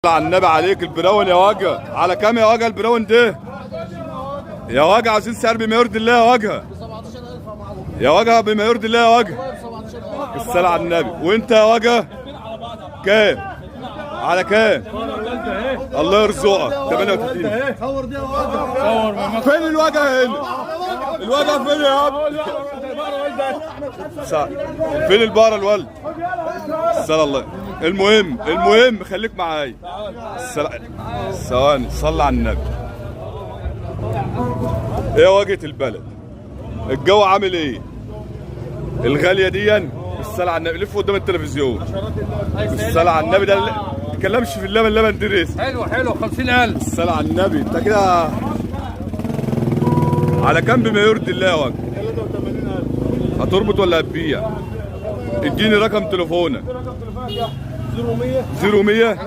على النبي عليك البراون يا وجه، على كام يا وجه البراون ده؟ يا وجه عايزين سعر بما يرضي الله يا وجه. يا وجه بما يرضي الله يا وجه. الصلاة على النبي. وانت يا وجه كام؟ على كام؟ الله يرزقك. 38. صور دي يا وجه. فين الوجه هنا؟ الوجه فين يا ابني؟ فين البقرة الولد؟ الصلاة الله. المهم خليك معايا. ثواني صلي على النبي. ايه واجهة البلد؟ الجو عامل ايه؟ الغالية دي الصلاة على النبي. لف قدام التلفزيون. الصلاة على النبي ده ما تتكلمش في اللبن دريس. حلو 50,000. الصلاة على النبي. انت كده على كام بما يرضي الله يا وجه؟ 83,000. هتربط ولا هتبيع؟ اديني رقم تليفونك. 0100 0100